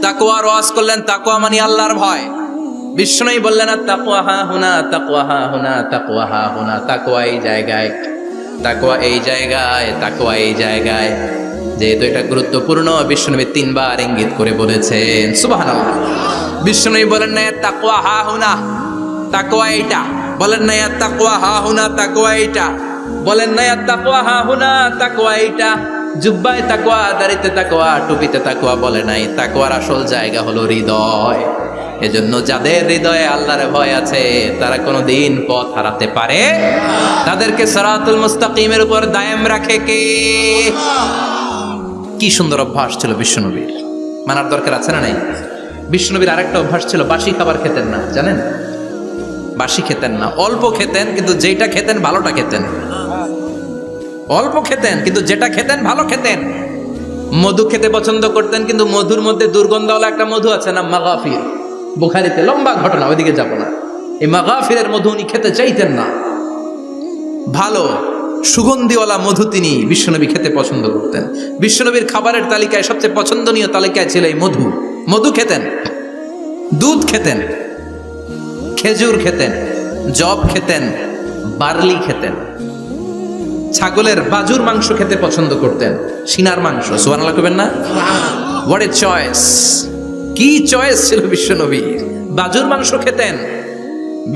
তাকওয়ার ওয়াজ করলেন, তাকওয়া মানে আল্লাহর ভয়। বিষ্ণুই বললেন না তাকওয়া হা হুনা, তাকওয়া হা হুনা, তাকওয়া হা হুনা, তাকওয়া এই জায়গায়, তাকওয়া এই জায়গায়, তাকওয়া এই জায়গায়। যেহেতু এটা গুরুত্বপূর্ণ, বিষ্ণুনবী 3 বার ইঙ্গিত করে বলেছেন। সুবহানাল্লাহ। বিষ্ণুনবী বলেন না তাকওয়া হা হুনা, তাকওয়া এইটা। বলেন না তাকওয়া হা হুনা, তাকওয়া এইটা। বলেন না তাকওয়া হা হুনা, তাকওয়া এইটা। জুব্বায় তাকওয়া, দাড়িতে তাকওয়া, টুপিতে তাকওয়া বলে নাই। তাকওয়ার আসল জায়গা হলো হৃদয়। এজন্য যাদের হৃদয়ে আল্লাহর ভয় আছে তারা কোনোদিন পথ হারাতে পারে না। তাদেরকে সিরাতুল মুস্তাকিমের উপর দায়েম রাখে কে? কি সুন্দর অভ্যাস ছিল বিশ্বনবীর, মানার দরকার আছে না নাই? বিশ্বনবীর আরেকটা অভ্যাস ছিল, বাসি খাবার খেতেন না, জানেন? বাসি খেতেন না, অল্প খেতেন, কিন্তু যেটা খেতেন ভালোটা খেতেন। অল্প খেতেন কিন্তু যেটা খেতেন ভালো খেতেন। মধু খেতে পছন্দ করতেন, কিন্তু মধুর মধ্যে দুর্গন্ধওয়ালা একটা মধু আছে না, মাগাফির। বুখারীতে লম্বা ঘটনা, ওইদিকে যাব না। এই মাগাফিরের মধু উনি খেতে চাইতেন না। ভালো সুগন্ধিওয়ালা মধু তিনি বিশ্বনবী খেতে পছন্দ করতেন। বিশ্বনবীর খাবারের তালিকায় সবচেয়ে পছন্দনীয় তালিকায় ছিল এই মধু। মধু খেতেন, দুধ খেতেন, খেজুর খেতেন, জব খেতেন, বার্লি খেতেন, ছাগলের বাজুর মাংস খেতে পছন্দ করতেন, সিনার মাংস। সুবহানাল্লাহ কইবেন না? What a choice! কি চয়েস ছিল বিশ্বনবীর! বাজুর মাংস খেতেন।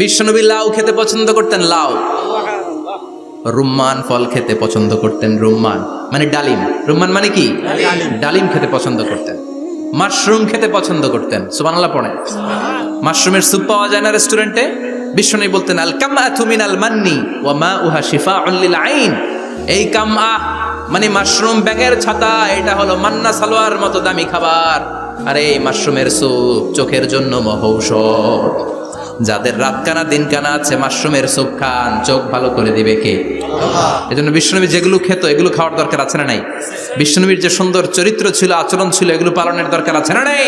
বিশ্বনবী লাউ খেতে পছন্দ করতেন, লাউ। রুম্মান ফল খেতে পছন্দ করতেন, রুম্মান মানে ডালিম। রুম্মান মানে কি? ডালিম খেতে পছন্দ করতেন। মাশরুম খেতে পছন্দ করতেন। সুবহানাল্লাহ পড়েন। মাশরুমের স্যুপ পাওয়া যায় না রেস্টুরেন্টে? বিশ্বনবী বলতেন আল কামআতু মিনাল মান্নি ওয়া মাউহা শিফাউন লিল আইন। এই কামআ মানে মাশরুম ব্যাঙের ছাতা, এটা হলো মান্না সালোয়ার মতো দামি খাবার। আর এই মাশরুমের স্যুপ চোখের জন্য মহৌষধ। যাদের রাত কানা দিন কানা আছে, মাশরুমের স্যুপ খান, চোখ ভালো করে দিবে কে? আল্লাহ। এজন্য বিশ্বনবী যেগুলো খেত এগুলো খাওয়ার দরকার আছে না নাই? বিশ্বনবীর যে সুন্দর চরিত্র ছিল, আচরণ ছিল, এগুলো পালনের দরকার আছে না নাই?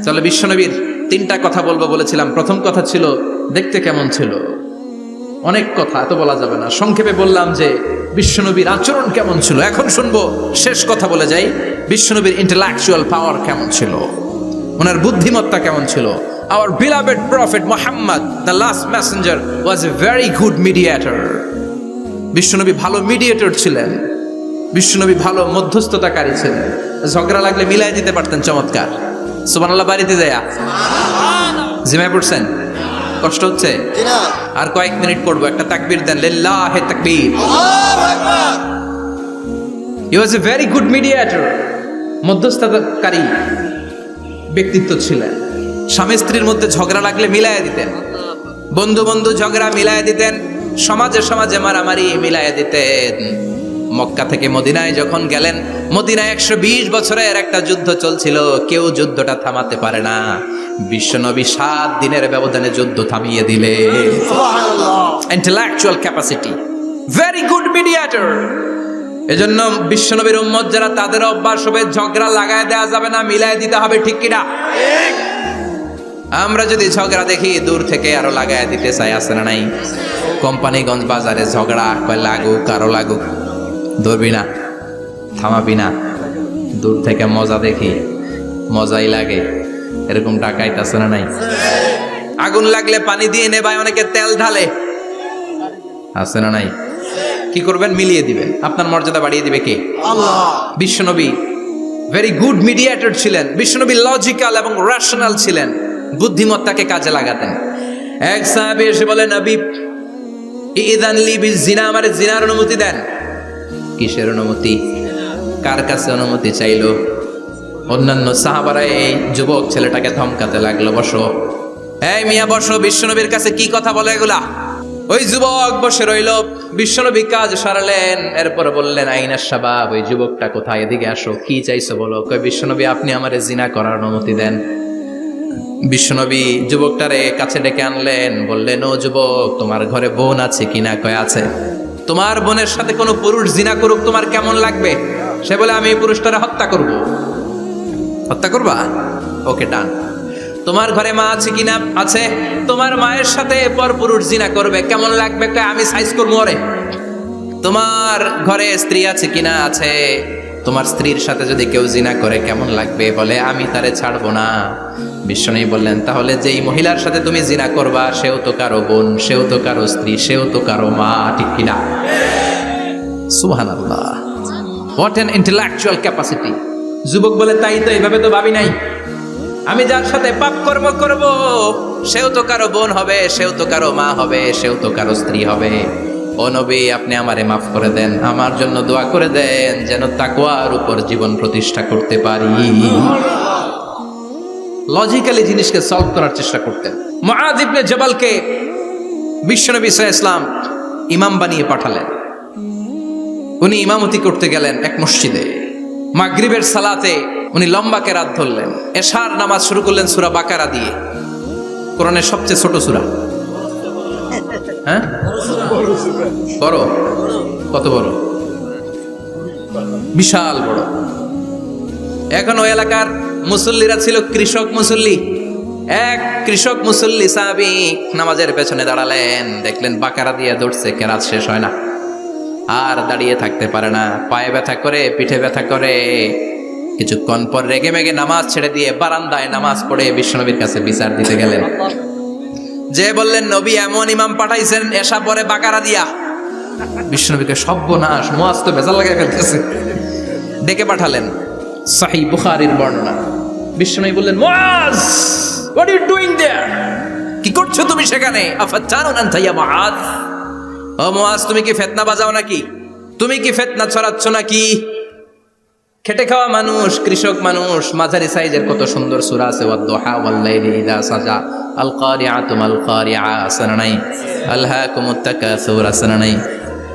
চলো বিশ্বনবীর 3টা কথা বলবো বলেছিলাম। প্রথম কথা ছিল দেখতে কেমন ছিল। অনেক কথা এত বলা যাবে না, সংক্ষেপে বললাম যে বিশ্বনবীর আচরণ কেমন ছিল। এখন শুনবো, শেষ কথা বলে যাই, বিশ্বনবীর ইন্টেলেকচুয়াল পাওয়ার কেমন ছিল, ওনার বুদ্ধিমত্তা কেমন ছিল। Our beloved prophet Muhammad, the last messenger, was a very good mediator. বিশ্বনবী ভালো মিডিয়েটর ছিলেন। বিশ্বনবী ভালো মধ্যস্থতাকারী ছিলেন। ঝগড়া লাগলে মিলাই দিতে পারতেন, চমৎকার। সুবহানাল্লাহ। বাড়িতে যায়া জিমায় পড়ছেন? কষ্ট হচ্ছে? আর কয়েক মিনিট পড়বো, একটা তাকবীর দেন, লিল্লাহি তাকবীর। আল্লাহু আকবার। He was a very good mediator, মধ্যস্থতাকারী ব্যক্তিত্ব ছিলেন। স্বামী স্ত্রীর মধ্যে ঝগড়া লাগলে মিলাইয়া দিতেন, বন্ধু বন্ধু ঝগড়া মিলাইয়া দিতেন, সমাজে সমাজে মারামারি মিলাইয়া দিতেন। মক্কা থেকে মদিনায় যখন গেলেন, মদিনায় 120 বছরের একটা যুদ্ধ চলছিল, কেউ যুদ্ধটা থামাতে পারে না। বিশ্বনবী 7 দিনের ব্যবধানে যুদ্ধ থামিয়ে দিলেন। সুবহানাল্লাহ। Intellectual capacity, very good mediator. এজন্য বিশ্বনবীর উম্মত যারা, তাদের অভ্যাস হবে ঝগড়া লাগায় দেওয়া যাবে না, মিলাই দিতে হবে। ঠিক কিনা? আমরা যদি ঝগড়া দেখি দূর থেকে আরো লাগায় দিতে চাই, আছে না নাই? কোম্পানিগঞ্জ বাজারে ঝগড়া, কয় লাগুক আরো লাগুক, ধরবি না, থামাবি না। দূর থেকে মজা দেখি, মজাই লাগে, এরকম ডাকাইত আছে না নাই? আগুন লাগলে পানি দিয়ে নেবায়, অনেকে তেল ঢালে, আছে না নাই? কি করবেন? মিলিয়ে দিবেন। আপনার মর্যাদা বাড়িয়ে দিবে কে? আল্লাহ। বিশ্বনবী ভেরি গুড মিডিয়েটর ছিলেন। বিশ্বনবী লজিক্যাল এবং রেশনাল ছিলেন, বুদ্ধিমত্তাকে কাজে লাগাতেন। এক সাহাবী এসে বলে, নবী ইযান লি বিজিনা, আমারে জিনার অনুমতি দেন। কিসের অনুমতি? কার কাছে অনুমতি চাইলো? অন্যান্য সাহাবারা এই যুবক ছেলেটাকে ধমকাতে লাগলো, বসো, এই মিয়া বসো, বিশ্বনবীর কাছে কি কথা বলে এগুলা? ওই যুবক বসে রইল। বিশ্বনবী কাজ সারালেন, এরপরে বললেন, আইনাস শাবাব, ওই যুবকটা কোথায়? এদিকে আসো, কি চাইছো বলো। কয়, বিশ্বনবী আপনি আমারে জিনা করার অনুমতি দেন। বিশ্বনবী যুবকটারে কাছে ডেকে আনলেন, বললেন, ও যুবক, তোমার ঘরে বোন আছে কিনা? কয় আছে। তোমার বোনের সাথে কোনো পুরুষ জিনা করুক, তোমার কেমন লাগবে? সে বলে, আমি এই পুরুষটারে হত্যা করব। হত্যা করবা? ওকে, ডান। তোমার ঘরে মা আছে কিনা? আছে। তোমার মায়ের সাথে পরপুরুষ জিনা করবে, কেমন লাগবে? আমি সাইজ করবো ওরে। তোমার ঘরে স্ত্রী আছে কিনা? আছে। তোমার স্ত্রীর সাথে যদি কেউ জিনা করে কেমন লাগবে? বলে আমি তারে ছাড়বো না। বিশ্বনবী বললেন, তাহলে যেই মহিলার সাথে তুমি জিনা করবা সেও তো কারো বোন, সেও তো কারো স্ত্রী, সেও তো কারো মা, ঠিক কিনা? সুবহানাল্লাহ, হোয়াট অ্যান ইন্টেলেকচুয়াল ক্যাপাসিটি। যুবক বলে, তাই তো, এইভাবে তো ভাবি নাই। আমি যার সাথে পাপ কর্ম করব সেও তো কারো বোন হবে, সেও তো কারো মা হবে, সেও তো কারো স্ত্রী হবে। ও নবী, আপনি আমারে মাফ করে দেন, আমার জন্য দোয়া করে দেন যেন তাকওয়ার উপর জীবন প্রতিষ্ঠা করতে পারি। লজিক্যালি জিনিসকে সলভ করার চেষ্টা করতেন। মুআয ইবনে জাবালকে বিশ্বনবী সাল্লাল্লাহু আলাইহি ওয়াসাল্লাম ইমাম বানিয়ে পাঠালেন। উনি ইমামতি করতে গেলেন এক মসজিদে। মাগরিবের সালাতে উনি লম্বা কেরাত ধরলেন। এশার নামাজ শুরু করলেন সূরা বাকারা দিয়ে, কোরআনের সবচেয়ে ছোট সূরা। হ্যাঁ, বড়? কত বড়? বিশাল বড়। এখন ওই এলাকার মুসল্লিরা ছিল কৃষক মুসল্লি। এক কৃষক মুসল্লি সাহাবী নামাজের পেছনে দাঁড়ালেন, দেখলেন বাকারা দিয়ে দৌড়ছে, কেরাত শেষ হয় না, আর দাঁড়িয়ে থাকতে পারে না, পায়ে ব্যথা করে, পিঠে ব্যথা করে। কিছুক্ষণ পর রেগে মেগে নামাজ ছেড়ে দিয়ে বারান্দায় নামাজ পড়ে বিশ্বনবীর কাছে বিচার দিতে গেলেন। যে বললেন, নবী এমন ইমাম পাঠাইছেন এশা পরে বাকারা দিয়া। বিশ্বনবীকে সর্বনাশ, মুআয তো ভেজাল লাগাই ফেলতেছে। ডেকে পাঠালেন, সহিহ বুখারীর বর্ণনা। বিশ্বনবী বললেন, মুআয, হোয়াট আর ইউ ডুইং দেয়ার? কি করছো তুমি সেখানে? আফাতানুন আনতা ইয়া মুআয? ও মুআয, তুমি কি ফিতনা বাজাও নাকি? তুমি কি ফিতনা ছড়াচ্ছ নাকি? খেটে খাওয়া মানুষ, কৃষক মানুষ, মাঝারি সাইজের কত সুন্দর সূরা আছে, ওয়াদ-দুহা ওয়াল-লাইলি ইযা সাজা, আল কারিআতু মাল কারিআ, আসনা নাই, আলহাকুমুত তাকাসুর, আসনা নাই।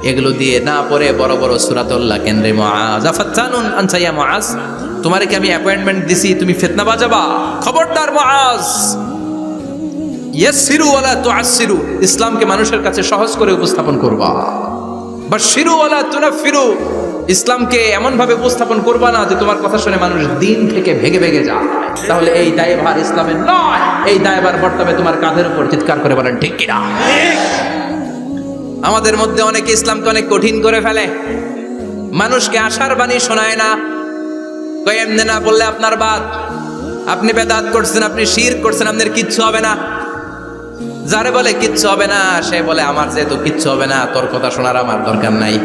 এগুলো দিয়ে না পড়ে বড় বড় সূরাতুল্লাহ কেন্দ্রে মুআয, আফাতানুন আনতা ইয়া মুআয, তোমারে কি আমি অ্যাপয়েন্টমেন্ট দিছি তুমি ফিতনা বাজাবা? খবরদার মুআয, ইয়াসসিরু ওয়ালা তুআসসিরু, ইসলামকে মানুষের কাছে সহজ করে উপস্থাপন করবা। বাশশিরু ওয়ালা তুনাফিরু, ইসলামকে এমন ভাবে উপস্থাপন করবা না যে তোমার কথা শুনে মানুষ দিন থেকে ভেগে ভেগে যায়। তাহলে এই দায়ভার ইসলামের নয়, এই দায়ভার বর্তাবে তোমার কাঁধের উপর। চিৎকার করে বলেন ঠিক কিনা? আমাদের মধ্যে অনেকে ইসলামকে অনেক কঠিন করে ফেলে, মানুষকে আশার বাণী শোনায় না। কই এমনি না বললে আপনার বাদ, আপনি বেদাত করছেন, আপনি শিরক করছেন, আপনার কিচ্ছু হবে না। যারে বলে কিচ্ছু হবে না, সে বলে আমার যেহেতু কিচ্ছু হবে না, তোর কথা শোনার আমার দরকার নাই।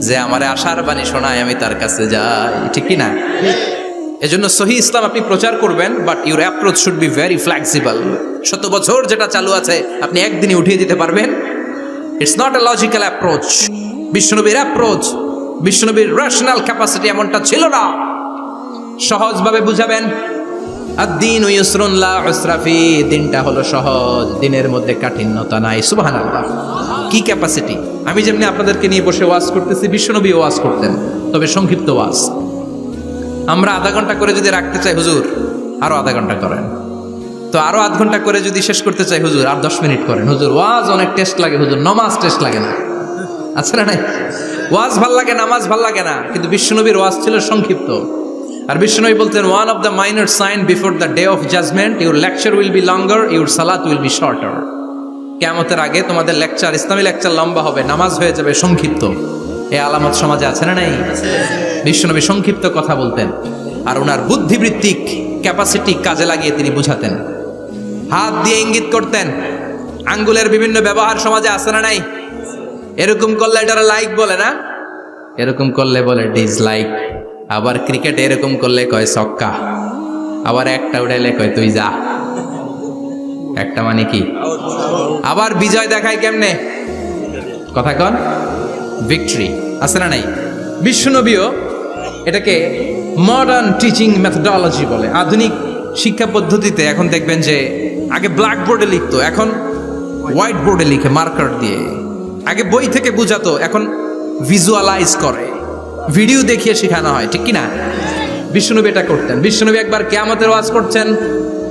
যে আমারে আশার বাণী শোনায় আমি তার কাছে যাই, ঠিক কি না? এজন্য সহিহ ইসলাম আপনি প্রচার করবেন, but your approach should be very flexible. 100 বছর যেটা চালু আছে আপনি একদিনে উঠিয়ে দিতে পারবেন? It's not a logical approach. বিশ্বনবীর অ্যাপ্রোচ, বিশ্বনবীর রেশনাল ক্যাপাসিটি এমনটা ছিল না। সহজভাবে বুঝাবেন। আদ-দীন ইউসরুন লা উসরা ফি, দিনটা হলো সহজ, দিনের মধ্যে কাঠিন্যতা নাই। সুবহানাল্লাহ, কি ক্যাপাসিটি! আমি যেমনি আপনাদেরকে নিয়ে বসে ওয়াজ করতেছি, বিশ্বনবী ওয়াজ করতেন, তবে সংক্ষিপ্ত ওয়াজ। আমরা আধা ঘন্টা করে যদি রাখতে চাই, হুজুর আরো আধা ঘন্টা করেন, তো আরো আধ ঘন্টা করে যদি শেষ করতে চাই, হুজুর আর 10 মিনিট করেন। হুজুর ওয়াজ অনেক টেস্ট লাগে, হুজুর নামাজ টেস্ট লাগে না। আচ্ছা না নাই? ওয়াজ ভাল লাগে, নামাজ ভাল লাগে না, কিন্তু বিশ্বনবীর ওয়াজ ছিল সংক্ষিপ্ত। আর বিশ্বনবী বলতেন, one of the minor sign before the day of judgment, your lecture will be longer, your salat will be shorter. কিয়ামতের আগে তোমাদের লেকচার, ইসলামী লেকচার লম্বা হবে, নামাজ হয়ে যাবে সংক্ষিপ্ত। এই আলামত সমাজে আছে না নাই? বিশ্বনবী সংক্ষিপ্ত কথা বলতেন, আর ওনার বুদ্ধিবৃত্তিক ক্যাপাসিটি কাজে লাগিয়ে তিনি বুঝাতেন। হাত দিয়ে ইঙ্গিত করতেন, আঙ্গুলের বিভিন্ন ব্যবহার সমাজে আছে না নাই? এরকম করলে এটারা লাইক বলে না, এরকম করলে বলে ডিসলাইক। আবার ক্রিকেট এরকম করলে কয় ছক্কা, আবার একটা উঠাইলে কয় তুই যা। একটা মানে কি? আবার বিজয় দেখায় কেমনে? কথা কন, ভিক্টরি। আছে না নাই? বিশ্বনবীও এটাকে মডার্ন টিচিং মেথডোলজি বলে। আধুনিক শিক্ষা পদ্ধতিতে এখন দেখবেন যে আগে ব্ল্যাক বোর্ডে লিখতো, এখন হোয়াইট বোর্ডে লিখে মার্কার দিয়ে। আগে বই থেকে বুঝাতো, এখন ভিজুয়ালাইজ করে, ভিডিও দেখিয়ে শেখানো হয়, ঠিক কিনা? বিশ্বনবী এটা করতেন। বিশ্বনবী একবার কিয়ামতের ওয়াজ করছেন,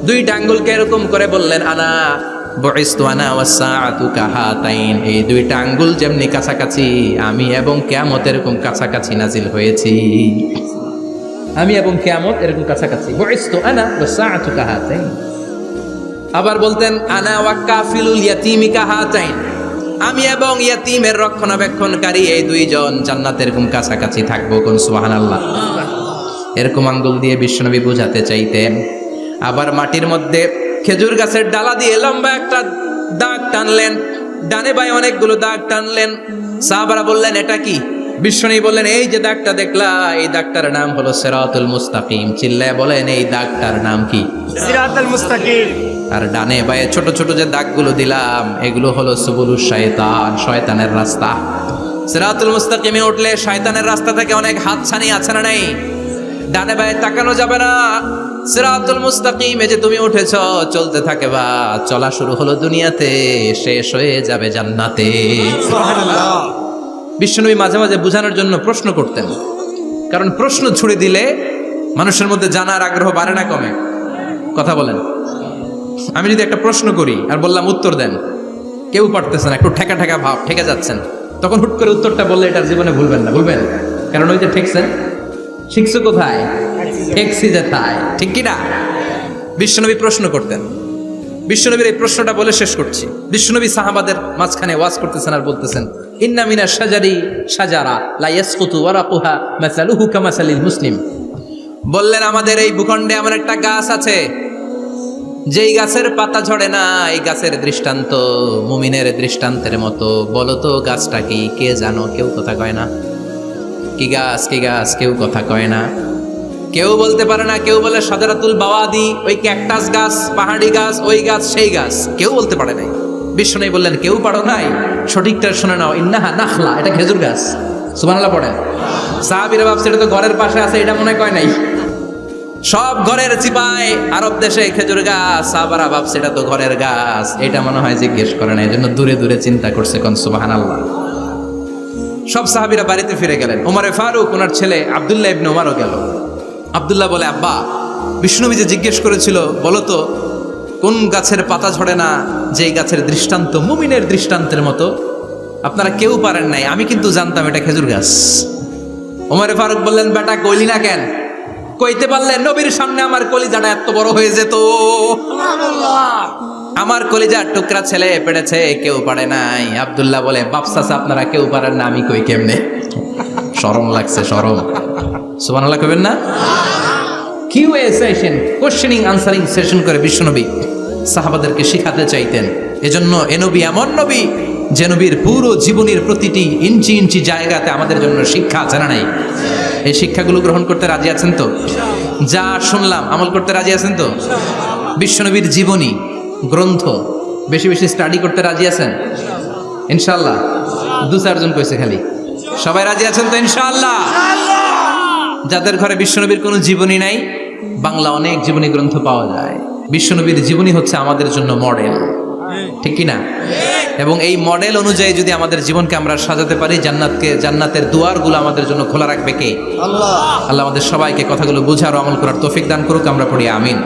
2টা আঙ্গুলকে এরকম করে বললেন, আনা বুইসতু আনা ওয়াসসাআতু কাহাতাইন, এই 2টা আঙ্গুল যেমনি কাছাকাছি, আমি এবং কিয়ামত এরকম কাছাকাছি নাজিল হয়েছি। আমি এবং কিয়ামত এরকম কাছাকাছি। বুইসতু আনা ওয়াসসাআতু কাহাতাইন। আবার বলতেন, আনা ওয়া কাফিলুল ইয়াতীমি কাহাতাইন, আমি এবং ইয়াতীমের রক্ষণাবেক্ষণকারী এই দুইজন জান্নাতের এরকম কাছাকাছি থাকবো, কোন সুবহানাল্লাহ। এরকম আঙ্গুল দিয়ে বিশ্বনবী বুঝাতে চাইতেন। আবার মাটির মধ্যে খেজুর গাছের ডালা দিয়ে লম্বা একটা দাগ টানলেন, ডানে বায়ে অনেকগুলো দাগ টানলেন। সাহাবারা বললেন এটা কি? বিশ্বনবী বললেন এই যে দাগটা দেখলা, এই দাগটার নাম হলো সিরাতুল মুস্তাকিম। চিল্লায় বলেন এই দাগটার নাম কি? সিরাতুল মুস্তাকিম। আর ডানে বায়ে ছোট ছোট যে দাগগুলো দিলাম এগুলো হলো সুবুলুশ শয়তান, শয়তানের রাস্তা। সিরাতুল মুস্তাকিমে উঠলে শয়তানের রাস্তা থেকে অনেক হাতছানি আছে না নাই? ডানে বায়ে তাকানো যাবে না। সিরাতুল মুস্তাকিমে যে তুমি উঠেছ, চলতে থাকে বা চলা শুরু হলো দুনিয়াতে, শেষ হয়ে যাবে জান্নাতে। সুবহানাল্লাহ। বিশ্বনবী মাঝে মাঝে বোঝানোর জন্য প্রশ্ন করতেন, কারণ প্রশ্ন ছুড়ে দিলে মানুষের মধ্যে জানার আগ্রহ বাড়ে না কমে? কথা বলেন। আমি যদি একটা প্রশ্ন করি আর বললাম উত্তর দেন, কেউ পারতেছে না, একটু ঠেকা ঠেকা ভাব, ঠেকে যাচ্ছেন, তখন হুট করে উত্তরটা বললে এটার জীবনে ভুলবেন না, ভুলবেন? কারণ ওই যে ঠেকছেন, শিখছো কোথায়? ঠেকছি যেথায়, ঠিক কিনা? বিশ্বনবী প্রশ্ন করতেন। বিশ্বনবীর এই প্রশ্নটা বলে শেষ করছি। বিশ্বনবী সাহাবাদের মাঝখানে ওয়াজ করতেছেন আর বলতেছেন, ইন্না মিনাশ শাজারি শাজারা লা ইয়াসকুতু ওয়ারাকুহা মাসালুহু কামাসালিল মুসলিম। বললেন আমাদের এই ভূখণ্ডে এমন একটা গাছ আছে যেই গাছের পাতা ঝরে না, এই গাছের দৃষ্টান্ত মুমিনের দৃষ্টান্তের মতো। বলো তো গাছটা কি? কে জানো? কেউ কথা কয় না। কি গাছ? কি গাছ? কেউ কথা কয় না, কেউ বলতে পারে না। কেউ বলে শাজারাতুল বাওয়াদি, ওই ক্যাকটাস গাছ, পাহাড়ি গাছ, ওই গাছ, সেই গাছ, কেউ বলতে পারে নাই। বিশ্বনবী বললেন কেউ পারো নাই? সঠিকটা শুনে নাও, ইন্নাহা নাখলা, এটা খেজুর গাছ। সুবহানাল্লাহ পড়েন। সাহাবীরা ভাবছে এটা তো ঘরের পাশে আছে, এটা মনে কয় নাই। সব ঘরের চিপায় আরব দেশে খেজুর গাছ, সাহাবারা ভাবছে এটা তো ঘরের গাছ, এটা মনে হয় জিজ্ঞেস করে না, এই জন্য দূরে দূরে চিন্তা করছে। কোন সুবহানাল্লাহ। সব সাহাবীরা বাড়িতে ফিরে গেলেন। ওমরে ফারুক ওনার ছেলে আব্দুল্লাহ ইবনে ওমরও গেল। আব্দুল্লাহ বলে, আব্বা, বিষ্ণুনবী যে জিজ্ঞেস করেছিল বলো তো কোন গাছের পাতা ঝরে না, যে গাছের দৃষ্টান্ত মুমিনের দৃষ্টান্তের মতো, আপনারা কেউ পারেন নাই, আমি কিন্তু জানতাম এটা খেজুর গাছ। ওমরে ফারুক বললেন, বেটা কইলি না কেন? কইতে পারলে নবীর সামনে আমার কলিজাটা এত বড় হয়ে যেত। আমার কলিজার টুকরা ছেলে পেড়েছে, কেউ পারে নাই। আব্দুল্লাহ বলে, বাপসাসা আপনারা কেউ পারেন না, আমি কই কেমনে? শরম লাগছে, শরম। সুবহানাল্লাহ কইবেন না? QA session, questioning answering session করে বিশ্বনবী সাহাবাদেরকে শিখাতে চাইতেন। এজন্য এ নবী এমন নবী যে নবীর পুরো জীবনের প্রতিটি ইঞ্চি ইঞ্চি জায়গাতে আমাদের জন্য শিক্ষা আছে না নাই? এই শিক্ষাগুলো গ্রহণ করতে রাজি আছেন তো? যা শুনলাম আমল করতে রাজি আছেন তো? বিশ্বনবীর জীবনী গ্রন্থ বেশি বেশি স্টাডি করতে রাজি আছেন ইনশাআল্লাহ? 2-4 জন কইছে খালি। সবাই রাজি আছেন তো ইনশাআল্লাহ? যাদের ঘরে বিশ্বনবীর কোনো জীবনী নাই, বাংলা অনেক জীবনী গ্রন্থ পাওয়া যায়। বিশ্বনবীর জীবনী হচ্ছে আমাদের জন্য মডেল, ঠিক কি না? এবং এই মডেল অনুযায়ী যদি আমাদের জীবনকে আমরা সাজাতে পারি, জান্নাতের দুয়ারগুলো আমাদের জন্য খোলা রাখবে কে? আল্লাহ। আল্লাহ আমাদের সবাইকে কথাগুলো বুঝার ও আমল করার তৌফিক দান করুক। আমরা পড়ি আমিন।